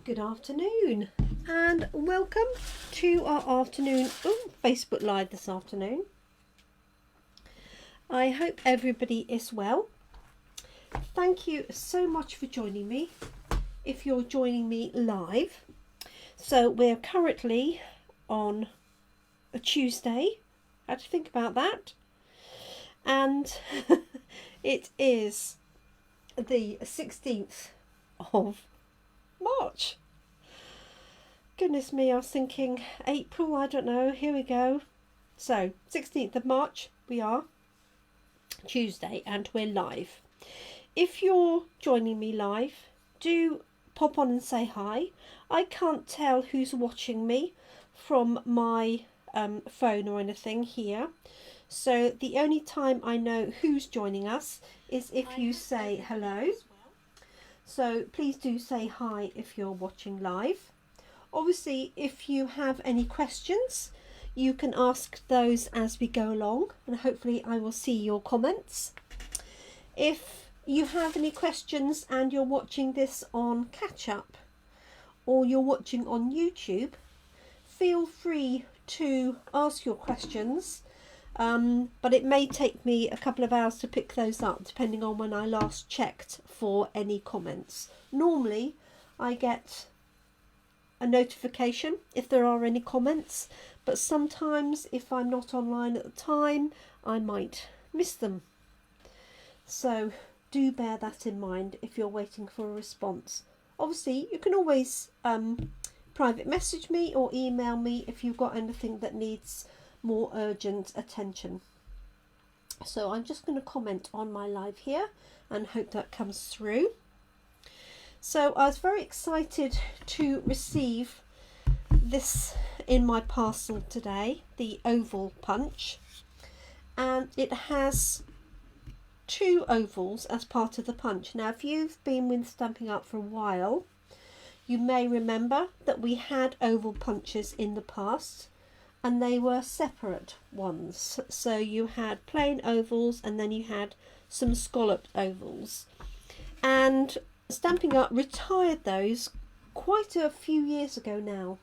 Good afternoon and welcome to our afternoon Facebook Live this afternoon. I hope everybody is well. Thank you so much for joining me if you're joining me live. So we're currently on a Tuesday. I had to think about that. And it is the 16th of March. Goodness me, I was thinking April, I don't know, here we go. So 16th of March we are, Tuesday, and we're live. If you're joining me live, do pop on and say hi. I can't tell who's watching me from my phone or anything here. So the only time I know who's joining us is if you say hello. So please do say hi if you're watching live. Obviously, if you have any questions, you can ask those as we go along, and hopefully I will see your comments. If you have any questions and you're watching this on catch up or you're watching on YouTube, feel free to ask your questions. But it may take me a couple of hours to pick those up depending on when I last checked for any comments. Normally I get a notification if there are any comments, but sometimes if I'm not online at the time I might miss them. So do bear that in mind if you're waiting for a response. Obviously you can always private message me or email me if you've got anything that needs more urgent attention. So I'm just going to comment on my live here and hope that comes through. So I was very excited to receive this in my parcel today, the oval punch, and it has 2 ovals as part of the punch. Now if you've been with Stampin' Up for a while, you may remember that we had oval punches in the past, and they were separate ones. So you had plain ovals and then you had some scalloped ovals, and Stampin' Up retired those quite a few years ago now.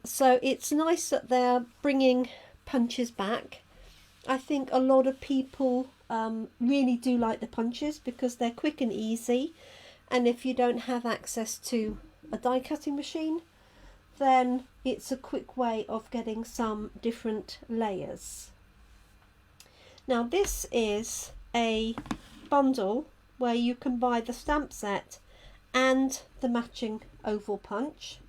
So it's nice that they're bringing punches back. I think a lot of people really do like the punches because they're quick and easy, and if you don't have access to a die cutting machine, then it's a quick way of getting some different layers. Now this is a bundle where you can buy the stamp set and the matching oval punch.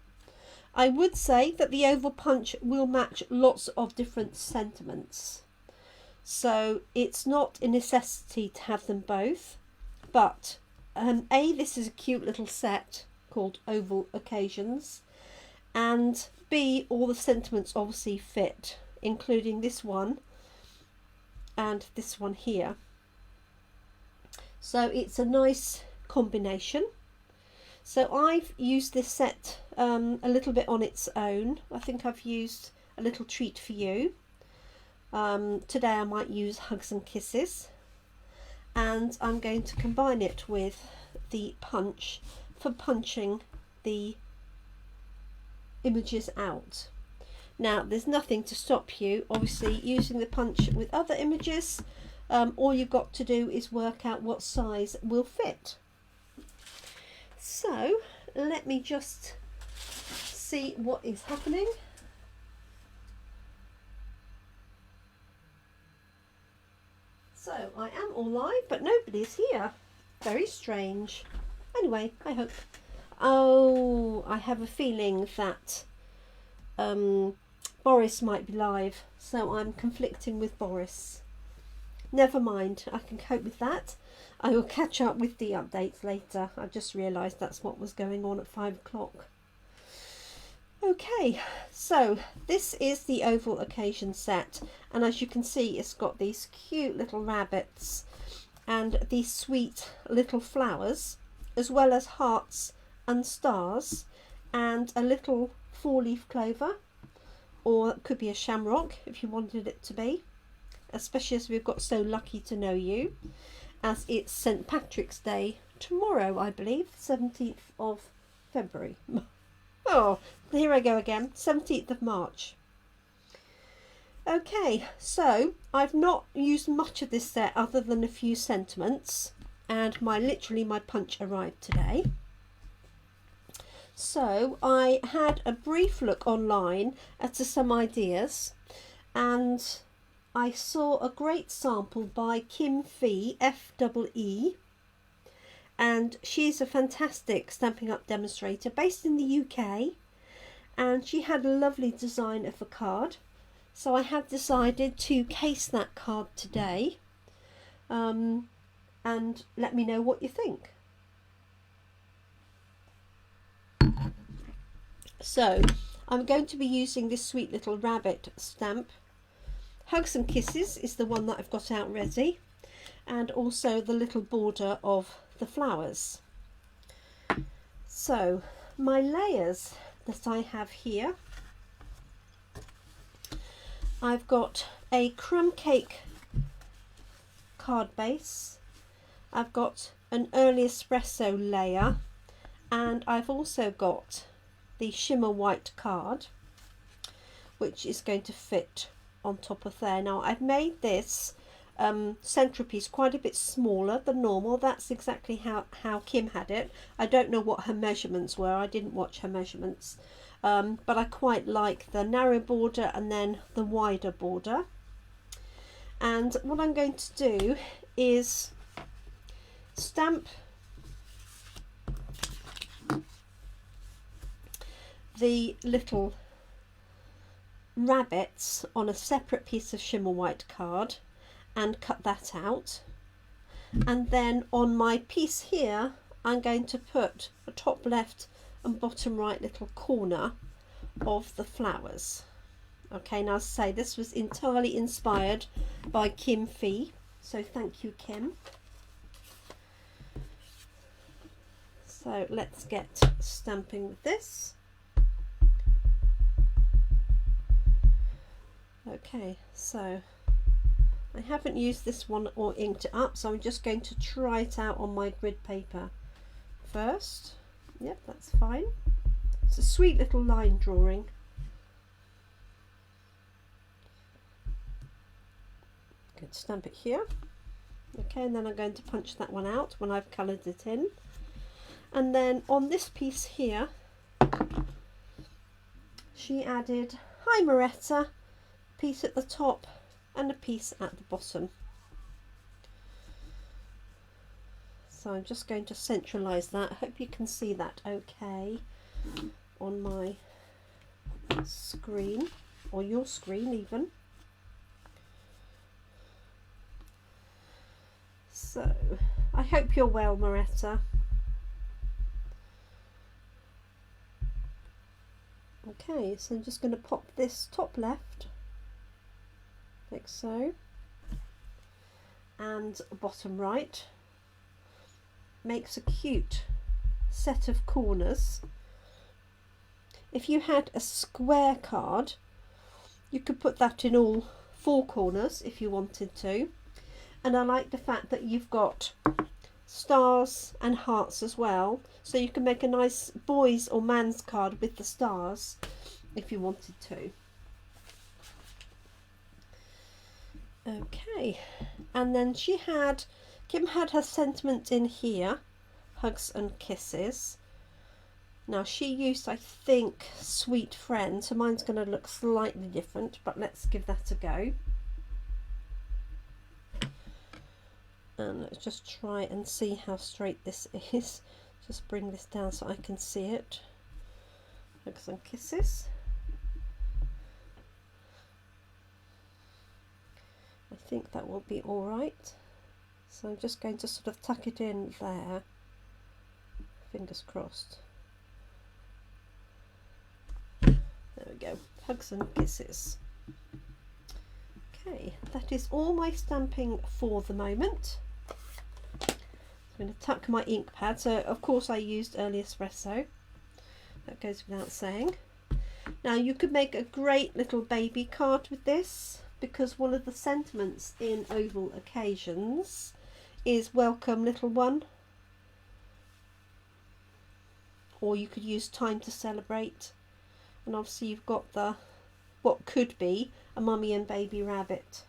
I would say that the oval punch will match lots of different sentiments, so it's not a necessity to have them both, but this is a cute little set called Oval Occasions, and B, all the sentiments obviously fit, including this one and this one here. So it's a nice combination. So I've used this set a little bit on its own. I think I've used a little treat for you. Today I might use Hugs and Kisses, and I'm going to combine it with the punch for punching the images out. Now there's nothing to stop you obviously using the punch with other images. All you've got to do is work out what size will fit. So let me just see what is happening. So I am all live, but nobody's here. Very strange. Anyway, I hope. Oh, I have a feeling that Boris might be live, so I'm conflicting with Boris. Never mind, I can cope with that. I will catch up with the updates later. I just realised that's what was going on at 5 o'clock. Okay, so this is the Oval Occasion set, and as you can see it's got these cute little rabbits and these sweet little flowers, as well as hearts and stars and a little 4-leaf clover, or it could be a shamrock if you wanted it to be, especially as we've got So Lucky to Know You, as it's St. Patrick's Day tomorrow, I believe, 17th of February. Oh, here I go again. 17th of March. Okay, so I've not used much of this set other than a few sentiments, and literally my punch arrived today. So I had a brief look online at some ideas, and I saw a great sample by Kim Fee, F-E-E, and she's a fantastic Stampin' Up! Demonstrator based in the UK, and she had a lovely design of a card. So I have decided to case that card today, and let me know what you think. So I'm going to be using this sweet little rabbit stamp. Hugs and Kisses is the one that I've got out ready, and also the little border of the flowers. So my layers that I have here, I've got a crumb cake card base, I've got an early espresso layer, and I've also got the shimmer white card, which is going to fit on top of there. Now I've made this centerpiece quite a bit smaller than normal. That's exactly how Kim had it. I don't know what her measurements were, I didn't watch her measurements, but I quite like the narrow border and then the wider border. And what I'm going to do is stamp the little rabbits on a separate piece of shimmer white card and cut that out, and then on my piece here I'm going to put a top left and bottom right little corner of the flowers. Okay, now as I say, this was entirely inspired by Kim Fee, so thank you, Kim. So let's get stamping with this. Okay, so I haven't used this one or inked it up, so I'm just going to try it out on my grid paper first. Yep, that's fine. It's a sweet little line drawing. Good, stamp it here. Okay, and then I'm going to punch that one out when I've coloured it in. And then on this piece here, she added, "Hi Moretta," piece at the top and a piece at the bottom. So I'm just going to centralise that. I hope you can see that okay on my screen, or your screen even. So I hope you're well, Moretta. Okay, so I'm just going to pop this top left like so, and bottom right. Makes a cute set of corners. If you had a square card, you could put that in all four corners if you wanted to. And I like the fact that you've got stars and hearts as well, so you can make a nice boys or man's card with the stars if you wanted to. Okay, and then Kim had her sentiment in here, Hugs and Kisses. Now she used, I think, Sweet Friend, so mine's going to look slightly different, but let's give that a go. And let's just try and see how straight this is. Just bring this down so I can see it. Hugs and Kisses. I think that will be all right. So I'm just going to sort of tuck it in there. Fingers crossed. There we go. Hugs and Kisses. Okay, that is all my stamping for the moment. I'm going to tuck my ink pad. So of course I used early espresso. That goes without saying. Now you could make a great little baby card with this, because one of the sentiments in Oval Occasions is "Welcome little one." or you could use Time to Celebrate. And obviously you've got the what could be a mummy and baby rabbit.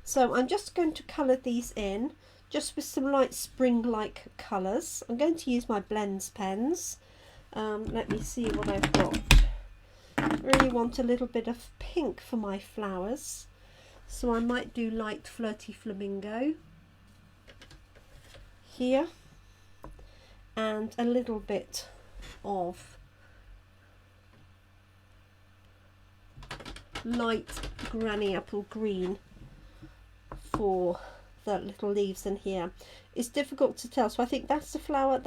So I'm just going to colour these in just with some light spring-like colours. I'm going to use my blends pens. Let me see what I've got. I really want a little bit of pink for my flowers, so I might do light flirty flamingo here, and a little bit of light granny apple green for the little leaves in here. It's difficult to tell, so I think that's a flower,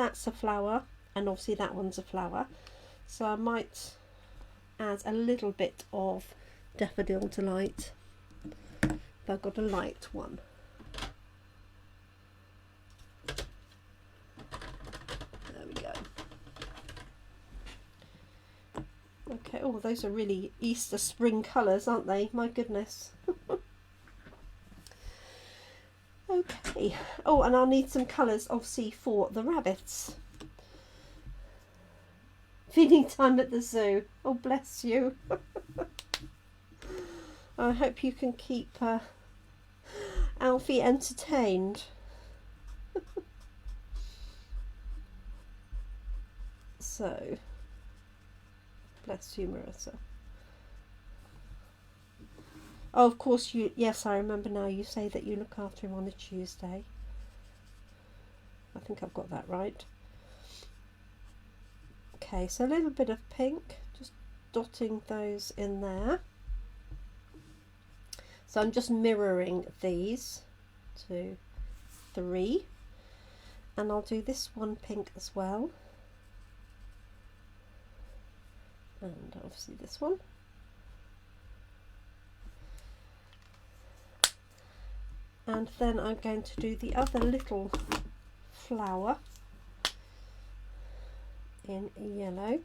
and obviously that one's a flower. So I might add a little bit of Daffodil Delight if I've got a light one. There we go. Okay, oh, those are really Easter spring colours, aren't they? My goodness. Okay, oh, and I'll need some colours obviously for the rabbits. Feeding time at the zoo. Oh, bless you. I hope you can keep Alfie entertained. So, bless you, Marissa. Oh, of course, yes, I remember now, you say that you look after him on a Tuesday. I think I've got that right. Okay, so a little bit of pink, just dotting those in there. So I'm just mirroring these 2, 3, and I'll do this one pink as well, and obviously this one. And then I'm going to do the other little flower in yellow.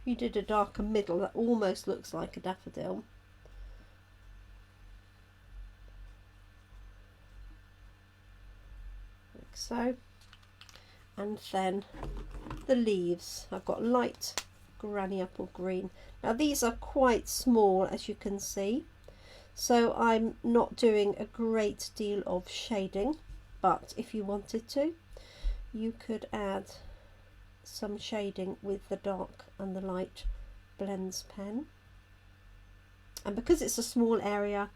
If you did a darker middle, that almost looks like a daffodil. Like so. And then the leaves, I've got light granny apple green. Now these are quite small, as you can see, so I'm not doing a great deal of shading, but if you wanted to, you could add some shading with the dark and the light blends pen. And because it's a small area,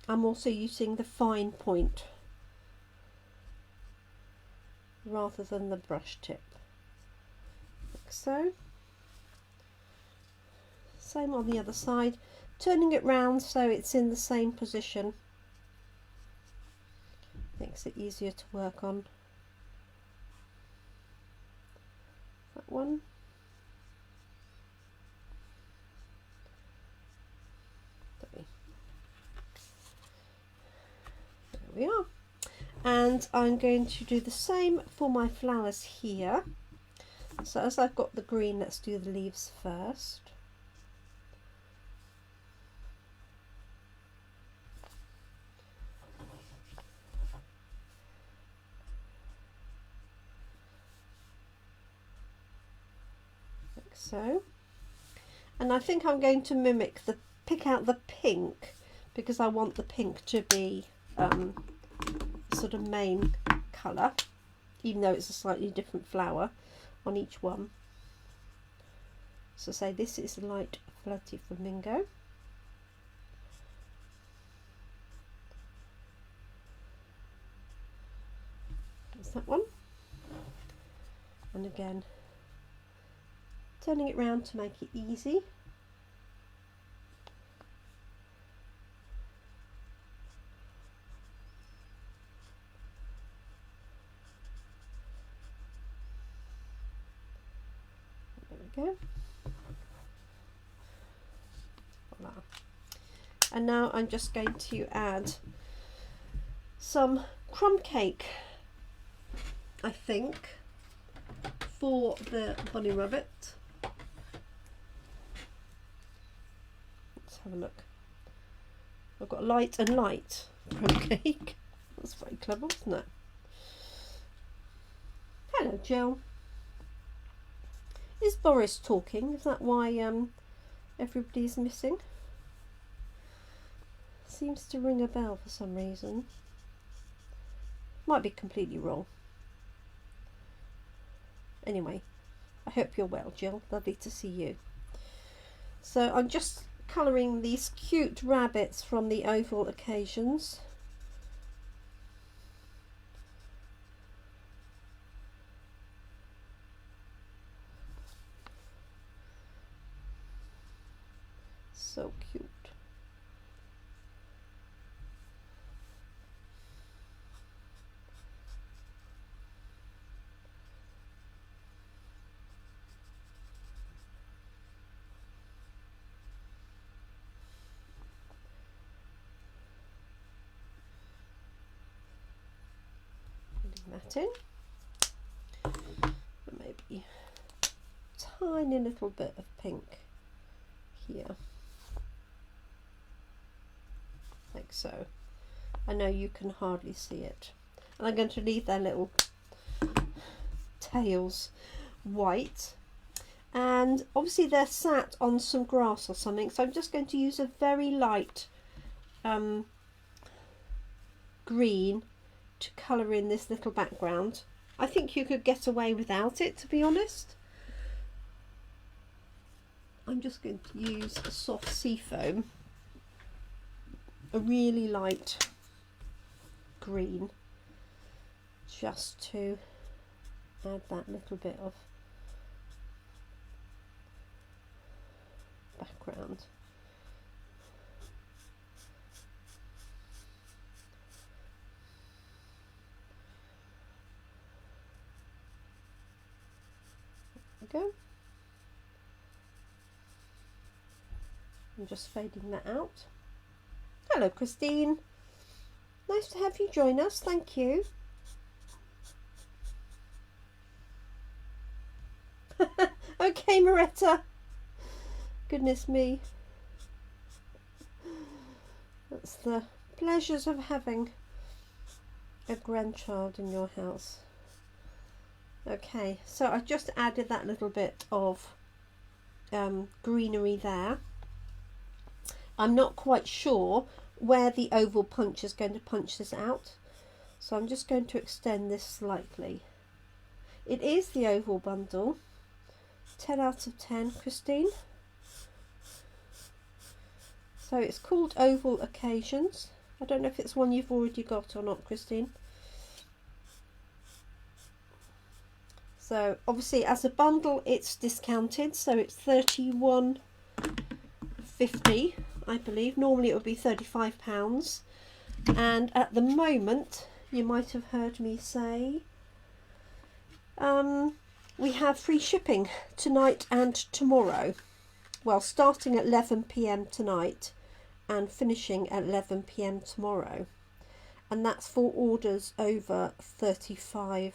I'm also using the fine point rather than the brush tip, like so. Same on the other side, turning it round so it's in the same position. Makes it easier to work on. That one. There we are. And I'm going to do the same for my flowers here. So as I've got the green, let's do the leaves first. So, and I think I'm going to pick out the pink, because I want the pink to be sort of main colour, even though it's a slightly different flower on each one. So say this is light flirty flamingo. There's that one. And again, turning it round to make it easy. There we go. Voila. And now I'm just going to add some crumb cake, I think, for the bunny rabbit. Let's have a look. I've got light and light crumb cake. That's very clever, isn't it? Hello, Jill. Is Boris talking? Is that why everybody's missing? Seems to ring a bell for some reason. Might be completely wrong. Anyway, I hope you're well, Jill. Lovely to see you. So I'm just colouring these cute rabbits from the Oval Occasions. So cute. That in, and maybe a tiny little bit of pink here, like so. I know you can hardly see it, and I'm going to leave their little tails white, and obviously they're sat on some grass or something, so I'm just going to use a very light green to colour in this little background. I think you could get away without it, to be honest. I'm just going to use a soft seafoam, a really light green, just to add that little bit of background. Go. I'm just fading that out. Hello, Christine. Nice to have you join us. Thank you. Okay, Moretta. Goodness me. That's the pleasures of having a grandchild in your house. Okay, so I just added that little bit of greenery there. I'm not quite sure where the oval punch is going to punch this out, so I'm just going to extend this slightly. It is the oval bundle. 10 out of 10, Christine. So it's called Oval Occasions. I don't know if it's one you've already got or not, Christine. So obviously as a bundle it's discounted, so it's £31.50, I believe. Normally it would be £35, and at the moment, you might have heard me say, we have free shipping tonight and tomorrow. Well, starting at 11 PM tonight and finishing at 11 PM tomorrow, and that's for orders over £35.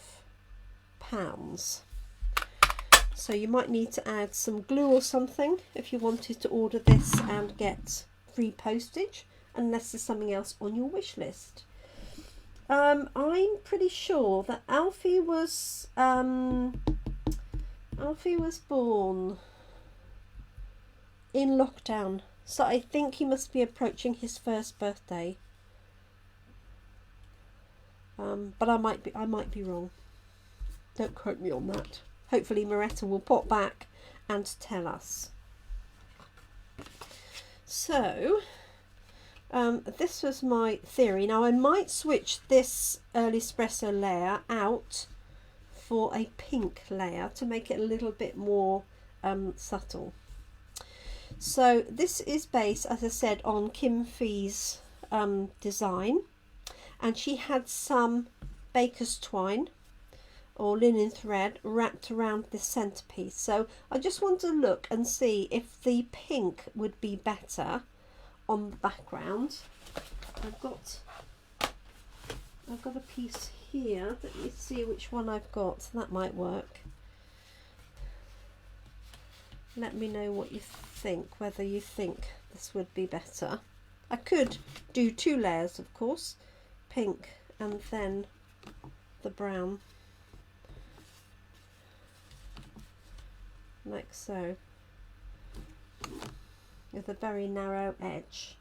So you might need to add some glue or something if you wanted to order this and get free postage, unless there's something else on your wish list. I'm pretty sure that Alfie was born in lockdown, so I think he must be approaching his first birthday. But I might be wrong. Don't quote me on that. Hopefully Moretta will pop back and tell us. So, this was my theory. Now I might switch this early espresso layer out for a pink layer to make it a little bit more subtle. So this is based, as I said, on Kim Fee's design, and she had some baker's twine or linen thread wrapped around this centerpiece. So I just want to look and see if the pink would be better on the background. I've got a piece here. Let me see which one I've got. That might work. Let me know what you think, whether you think this would be better. I could do two layers, of course, pink and then the brown, like so, with a very narrow edge.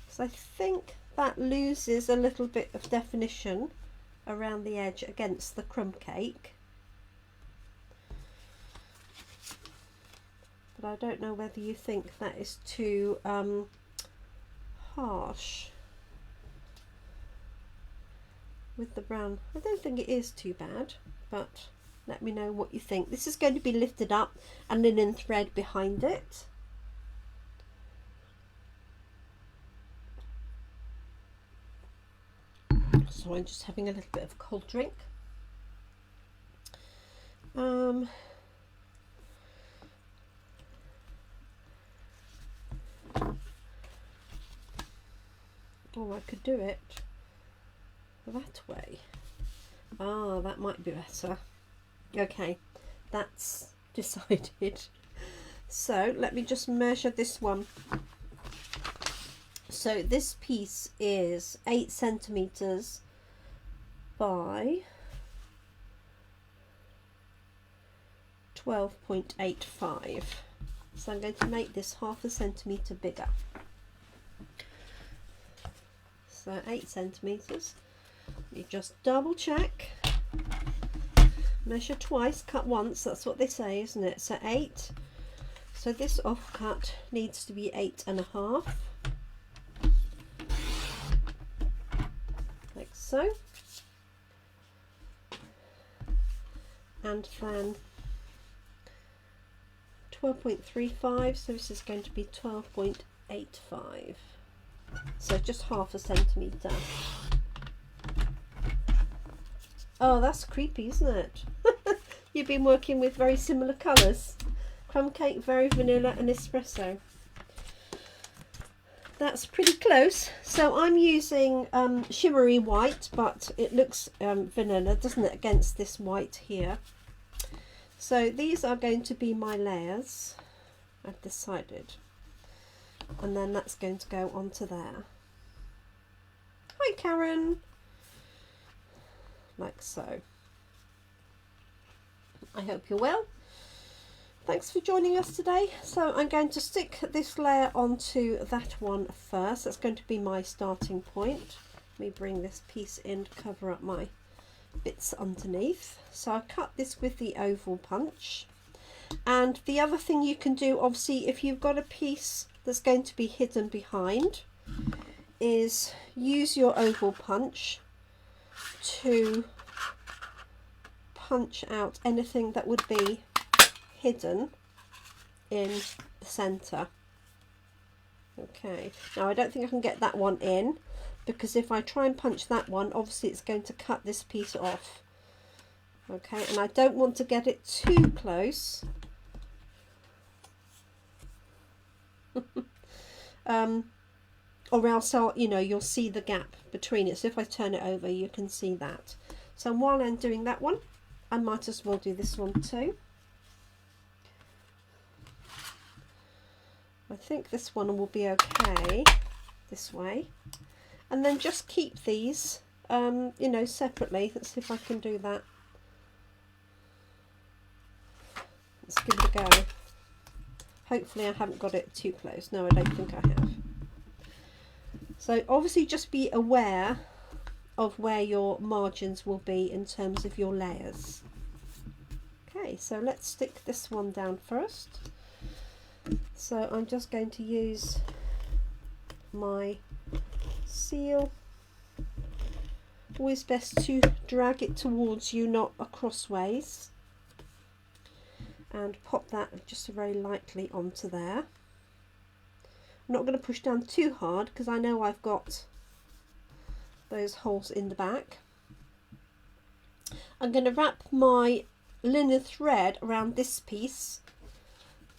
So I think that loses a little bit of definition around the edge against the crumb cake, but I don't know whether you think that is too harsh with the brown. I don't think it is too bad, but let me know what you think. This is going to be lifted up and linen thread behind it. So I'm just having a little bit of a cold drink. Oh, I could do it that way. Ah, that might be better. Okay, that's decided. So let me just measure this one. So this piece is 8 centimeters by 12.85. So I'm going to make this half a centimeter bigger. So 8 centimeters. You just double check, measure twice, cut once. That's what they say, isn't it? So 8. So this offcut needs to be 8.5, like so. And then 12.35, so this is going to be 12.85. So just half a centimetre. Oh, that's creepy, isn't it? You've been working with very similar colours. Crumb cake, very vanilla, and espresso. That's pretty close. So I'm using shimmery white, but it looks vanilla, doesn't it, against this white here. So these are going to be my layers, I've decided. And then that's going to go onto there. Hi Karen! Like so. I hope you're well. Thanks for joining us today. So I'm going to stick this layer onto that one first. That's going to be my starting point. Let me bring this piece in to cover up my bits underneath. So I cut this with the oval punch. And the other thing you can do, obviously, if you've got a piece that's going to be hidden behind, is use your oval punch to punch out anything that would be hidden in the center. Okay, now I don't think I can get that one in, because if I try and punch that one, obviously it's going to cut this piece off. Okay, and I don't want to get it too close. Or else you'll see the gap between it. So if I turn it over, you can see that. So while I'm doing that one, I might as well do this one too. I think this one will be okay this way. And then just keep these separately. Let's see if I can do that. Let's give it a go. Hopefully I haven't got it too close. No, I don't think I have. So obviously just be aware of where your margins will be in terms of your layers. Okay, so let's stick this one down first. So I'm just going to use my seal. Always best to drag it towards you, not across ways. And pop that just very lightly onto there. I'm not going to push down too hard because I know I've got those holes in the back. I'm going to wrap my linen thread around this piece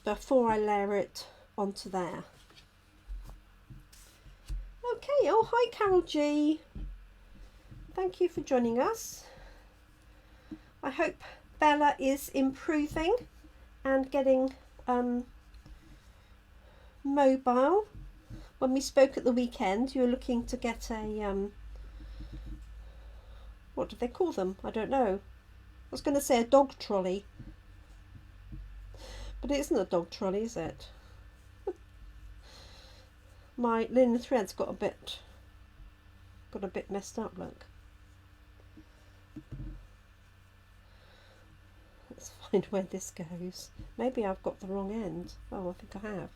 before I layer it onto there. Okay, oh hi Carol G. Thank you for joining us. I hope Bella is improving and getting mobile. Well, when we spoke at the weekend, you were looking to get a, what do they call them? I don't know. I was going to say a dog trolley. But it isn't a dog trolley, is it? My linen thread's got a bit messed up, look. Let's find where this goes. Maybe I've got the wrong end. Oh, I think I have.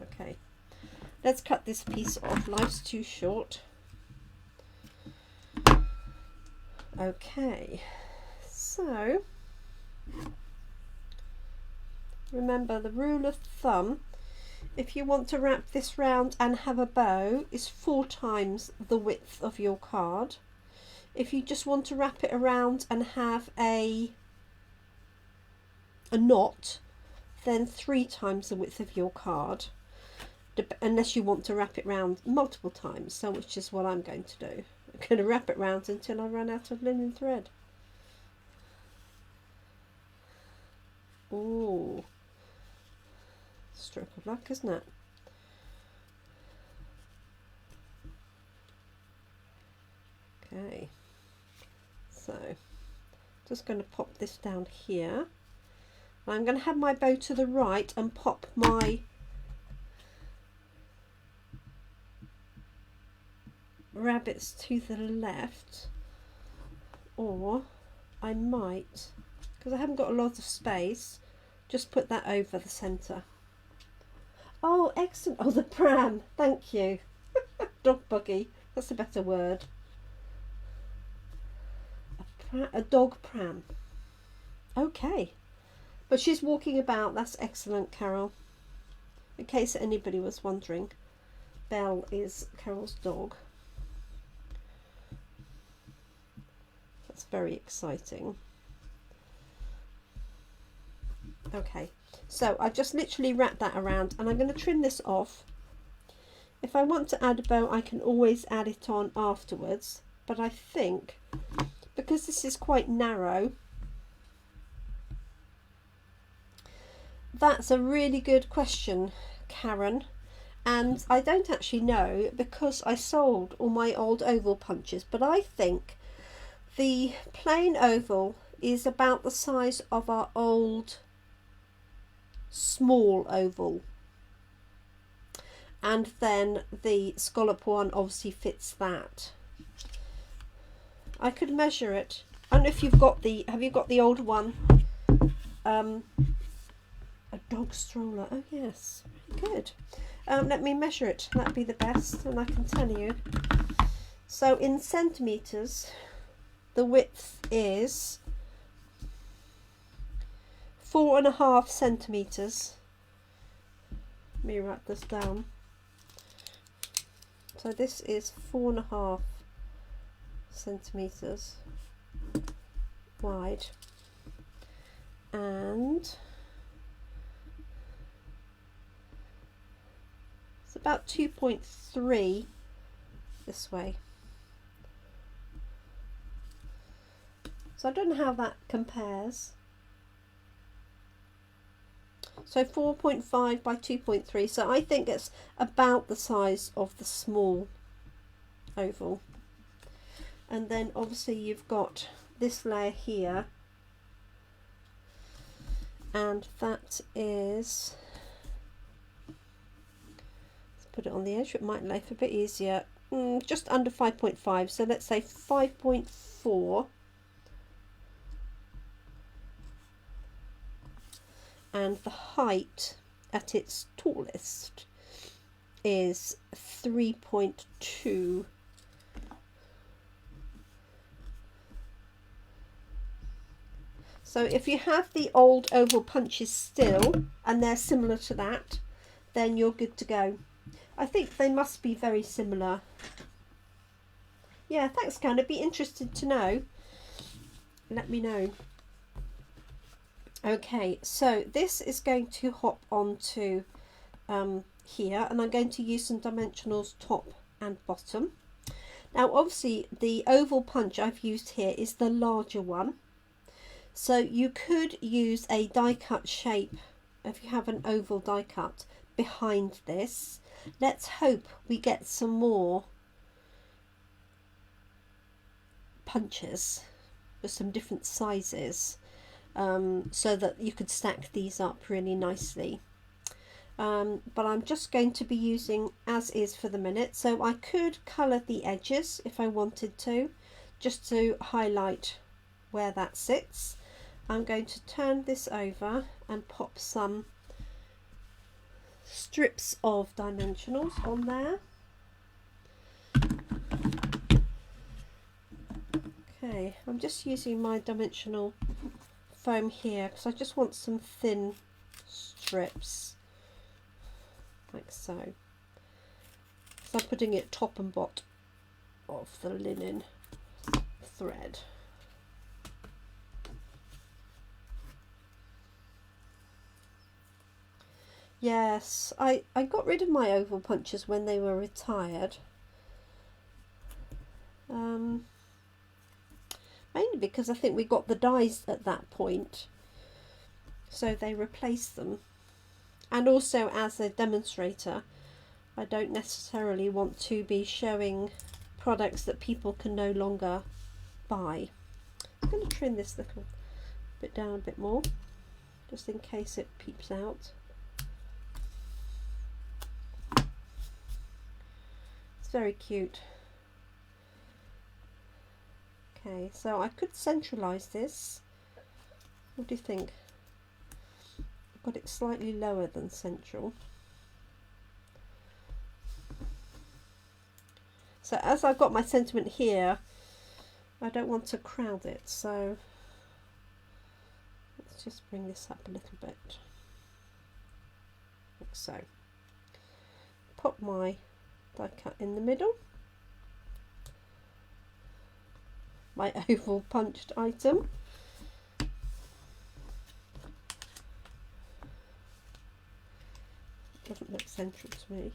Okay. Let's cut this piece off. Life's too short. Okay. So, remember the rule of thumb, if you want to wrap this round and have a bow, is 4 times the width of your card. If you just want to wrap it around and have a knot, then 3 times the width of your card, unless you want to wrap it round multiple times, so which is what I'm going to do. I'm going to wrap it round until I run out of linen thread. Ooh. Stroke of luck, isn't it? Okay, so just going to pop this down here. I'm going to have my bow to the right and pop my rabbits to the left, or I might, because I haven't got a lot of space, just put that over the centre. Oh, excellent. Oh, the pram. Thank you. Dog buggy. That's a better word. A dog pram. Okay. But she's walking about. That's excellent, Carol. In case anybody was wondering, Belle is Carol's dog. That's very exciting. Okay. So I just literally wrap that around, and I'm going to trim this off. If I want to add a bow, I can always add it on afterwards, but I think because this is quite narrow, that's a really good question, Karen, and I don't actually know because I sold all my old oval punches, but I think the plain oval is about the size of our old small oval, and then the scallop one obviously fits that. I could measure it. I don't know if you've got the, have you got the old one? A dog stroller. Oh yes, good. Let me measure it. That'd be the best, and I can tell you. So in centimeters, the width is 4.5 centimeters. Let me write this down. So this is 4.5 centimeters wide, and it's about 2.3 this way. So I don't know how that compares. So 4.5 by 2.3, so I think it's about the size of the small oval. And then obviously you've got this layer here, and that is, let's put it on the edge, it might lay a bit easier, just under 5.5, so let's say 5.4. And the height at its tallest is 3.2. So if you have the old oval punches still, and they're similar to that, then you're good to go. I think they must be very similar. Yeah, thanks, Karen. I'd be interested to know. Let me know. Okay, so this is going to hop onto here, and I'm going to use some dimensionals top and bottom. Now obviously the oval punch I've used here is the larger one, so you could use a die cut shape if you have an oval die cut, behind this. Let's hope we get some more punches with some different sizes, so that you could stack these up really nicely. But I'm just going to be using as is for the minute, so I could colour the edges if I wanted to, just to highlight where that sits. I'm going to turn this over and pop some strips of dimensionals on there. Okay, I'm just using my dimensional foam here because I just want some thin strips, like so. So I'm putting it top and bottom of the linen thread. Yes, I got rid of my oval punches when they were retired. Mainly because I think we got the dies at that point, so they replaced them. And also, as a demonstrator, I don't necessarily want to be showing products that people can no longer buy. I'm going to trim this little bit down a bit more, just in case it peeps out. It's very cute. Okay, so I could centralise this. What do you think? I've got it slightly lower than central. So as I've got my sentiment here, I don't want to crowd it, so let's just bring this up a little bit, like so. Pop my die cut in the middle, my oval punched item. Doesn't look central to me.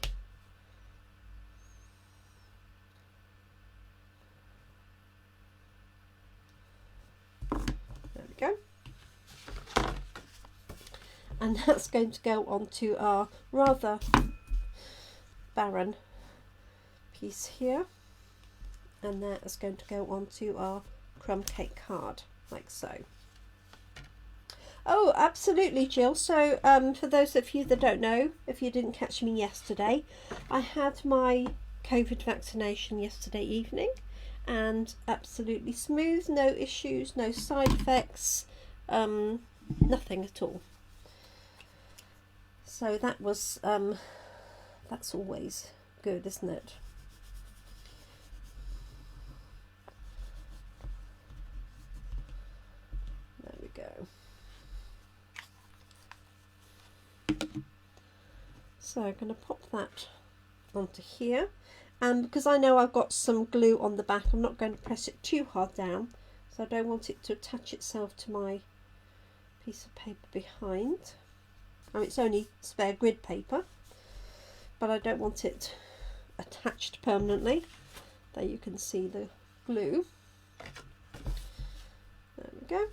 There we go. And that's going to go onto our rather barren piece here. And that is going to go onto our crumb cake card, like so. Oh, absolutely, Jill. So for those of you that don't know, if you didn't catch me yesterday, I had my COVID vaccination yesterday evening, and absolutely smooth, no issues, no side effects, nothing at all. So that was that's always good, isn't it? There we go. So I'm going to pop that onto here, and because I know I've got some glue on the back, I'm not going to press it too hard down, so I don't want it to attach itself to my piece of paper behind. I mean, it's only spare grid paper, but I don't want it attached permanently. There you can see the glue. There we go.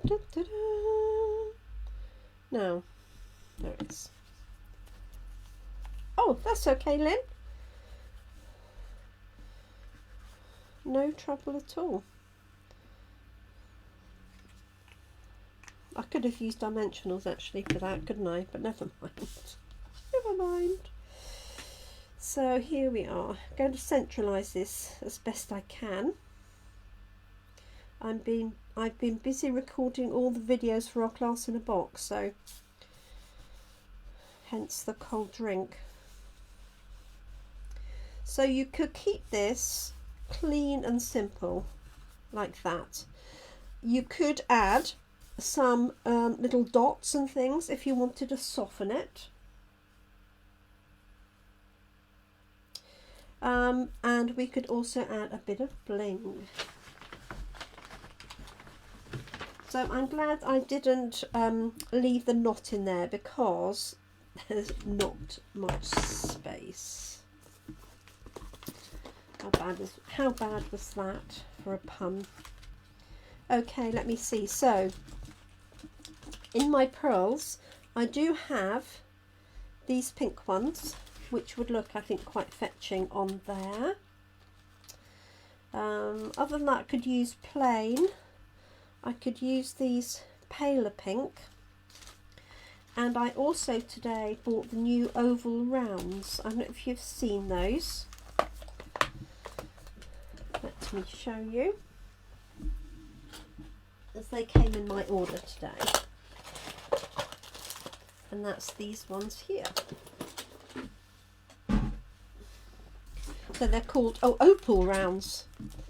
Da, da, da. Now, there it is. Oh, that's okay, Lynn. No trouble at all. I could have used dimensionals actually for that, couldn't I? But never mind. Never mind. So here we are. I'm going to centralise this as best I can. I've been busy recording all the videos for our class in a box, so hence the cold drink. So you could keep this clean and simple like that. You could add some little dots and things if you wanted to soften it. And we could also add a bit of bling. So I'm glad I didn't leave the knot in there, because there's not much space. How bad was that for a pun? Okay, let me see. So In my pearls, I do have these pink ones, which would look, I think, quite fetching on there. Other than that, I could use plain. I could use these paler pink. And I also today bought the new oval rounds. I don't know if you've seen those. Let me show you. As they came in my order today. And that's these ones here. So they're called, oh, opal rounds.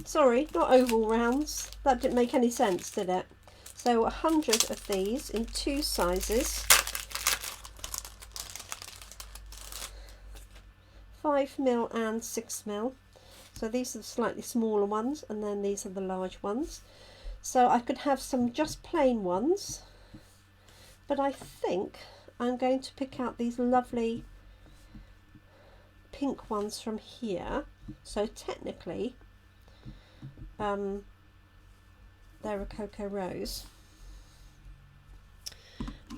Sorry, not oval rounds. That didn't make any sense, did it? So 100 of these in 2 sizes. 5mm and 6mm. So these are the slightly smaller ones, and then these are the large ones. So I could have some just plain ones, but I think I'm going to pick out these lovely pink ones from here. So technically they're a cocoa rose,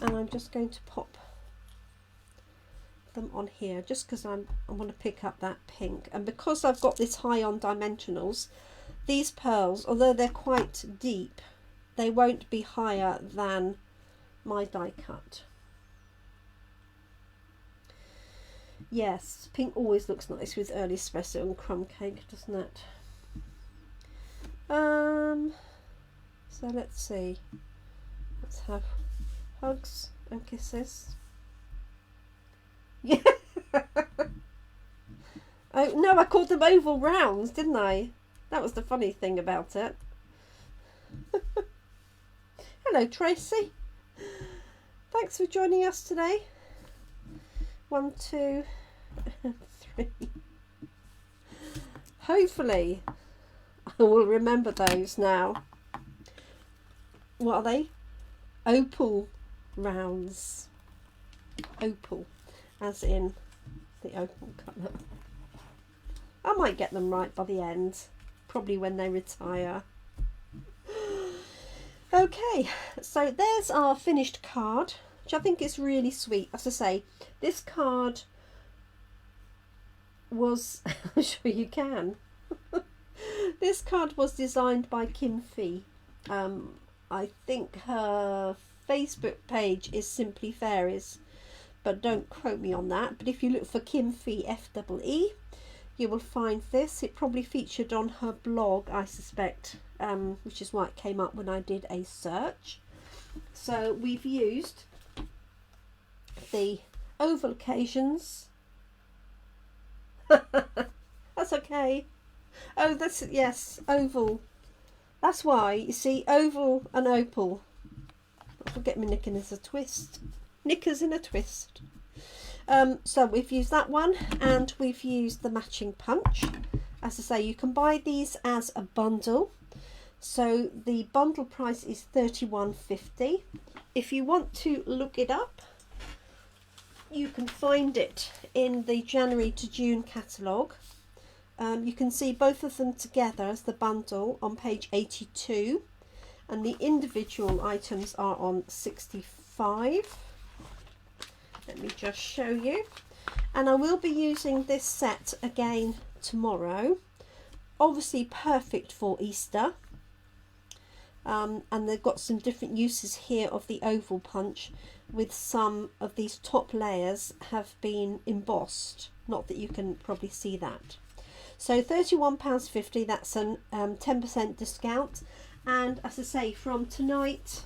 and I'm just going to pop them on here just because I want to pick up that pink. And because I've got this high on dimensionals, these pearls, although they're quite deep, they won't be higher than my die cut. Yes, pink always looks nice with early espresso and crumb cake, doesn't it? So let's see. Let's have hugs and kisses. Yeah. Oh no, I called them oval rounds, didn't I? That was the funny thing about it. Hello, Tracy. Thanks for joining us today. 1, 2, 3. Hopefully I will remember those now. What are they? Opal rounds. Opal, as in the opal colour. I might get them right by the end, probably when they retire. Okay, so there's our finished card, which I think is really sweet. As I say, this card was, I'm sure you can, this card was designed by Kim Fee. I think her Facebook page is Simply Fairies, but don't quote me on that. But if you look for Kim Fee FEE, you will find this. It probably featured on her blog, I suspect, which is why it came up when I did a search. So we've used the oval occasions. That's okay. Oh, that's, yes, oval. That's why, you see, oval and opal. I forget my knickers in a twist. Knickers in a twist. So we've used that one, and we've used the matching punch. As I say, you can buy these as a bundle. So the bundle price is £31.50. If you want to look it up, you can find it in the January to June catalogue. You can see both of them together as the bundle on page 82, and the individual items are on 65. Let me just show you. And I will be using this set again tomorrow. Obviously perfect for Easter. And they've got some different uses here of the oval punch, with some of these top layers have been embossed. Not that you can probably see that. So £31.50, that's an 10% discount. And as I say, from tonight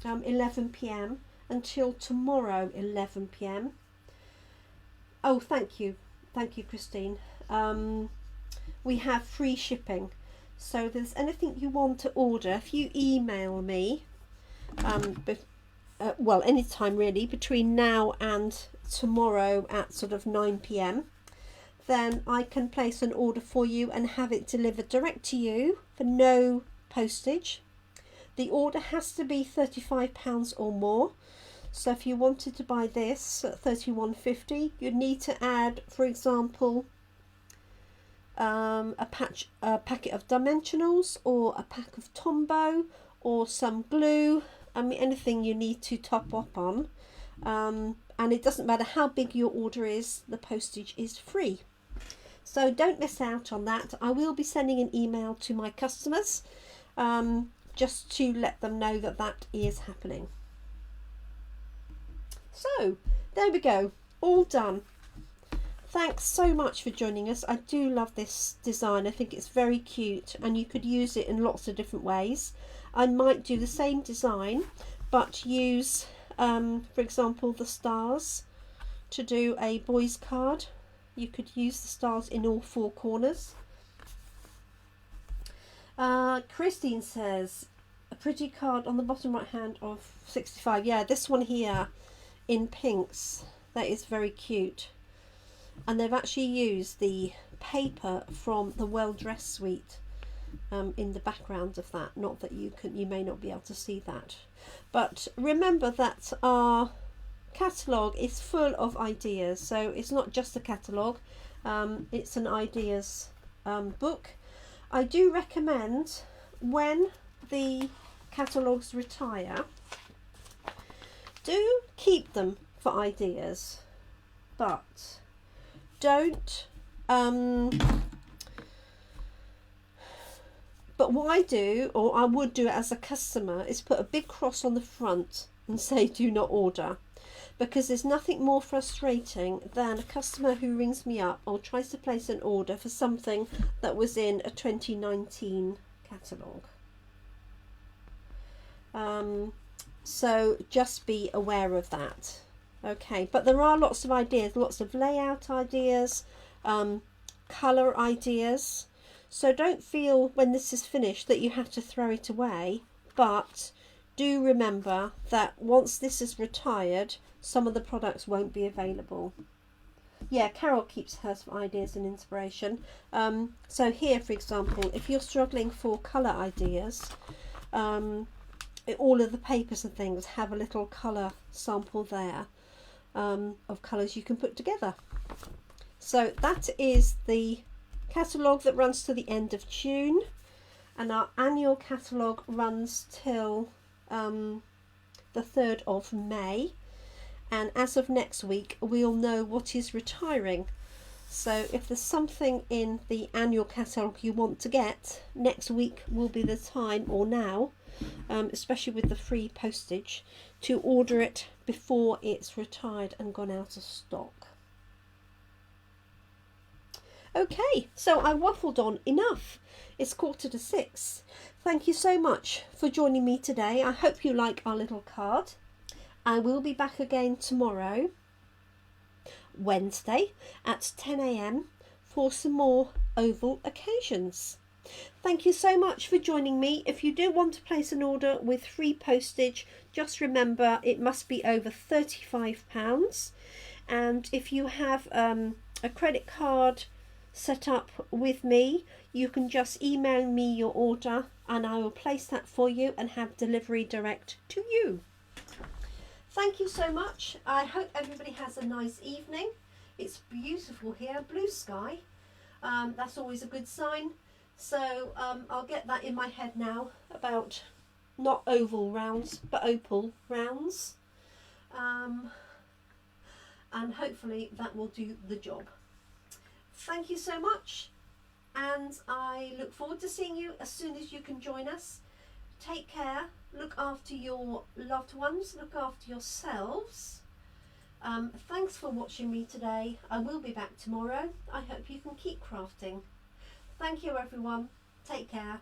11 p.m. until tomorrow 11 p.m. Oh, thank you, Christine. We have free shipping. So if there's anything you want to order, if you email me, well, anytime really between now and tomorrow at sort of 9 p.m, then I can place an order for you and have it delivered direct to you for no postage. The order has to be £35 or more. So if you wanted to buy this at £31.50, you'd need to add, for example, a packet of dimensionals, or a pack of Tombow, or some glue, I mean, anything you need to top up on. And it doesn't matter how big your order is, the postage is free. So don't miss out on that. I will be sending an email to my customers just to let them know that that is happening. So there we go, all done. Thanks so much for joining us. I do love this design. I think it's very cute and you could use it in lots of different ways. I might do the same design but use for example the stars to do a boys card. You could use the stars in all four corners. Christine says a pretty card on the bottom right hand of 65. Yeah, this one here in pinks, that is very cute. And they've actually used the paper from the Well Dressed suite in the background of that. Not that you may not be able to see that, but remember that our catalogue is full of ideas, so it's not just a catalogue, it's an ideas book. I do recommend when the catalogues retire, do keep them for ideas, but don't but what I do, or I would do it as a customer, is put a big cross on the front and say do not order. Because there's nothing more frustrating than a customer who rings me up or tries to place an order for something that was in a 2019 catalogue. So just be aware of that. Okay, but there are lots of ideas, lots of layout ideas, colour ideas. So don't feel when this is finished that you have to throw it away, but do remember that once this is retired, some of the products won't be available. Yeah, Carol keeps hers for ideas and inspiration. So here, for example, if you're struggling for colour ideas, all of the papers and things have a little colour sample there of colours you can put together. So that is the catalogue that runs to the end of June, and our annual catalogue runs till the 3rd of May, and as of next week we'll know what is retiring. So if there's something in the annual catalogue you want to get, next week will be the time, or now, especially with the free postage, to order it before it's retired and gone out of stock. Okay, so I waffled on enough. It's 5:45. Thank you so much for joining me today. I hope you like our little card. I will be back again tomorrow, Wednesday, at 10 AM for some more oval occasions. Thank you so much for joining me. If you do want to place an order with free postage, just remember it must be over £35. And if you have a credit card set up with me, you can just email me your order and I will place that for you and have delivery direct to you. Thank you so much. I hope everybody has a nice evening. It's beautiful here, blue sky. That's always a good sign. So I'll get that in my head now about not oval rounds but opal rounds, and hopefully that will do the job. Thank you so much, and I look forward to seeing you as soon as you can join us. Take care, look after your loved ones, look after yourselves. Thanks for watching me today. I will be back tomorrow. I hope you can keep crafting. Thank you everyone. Take care.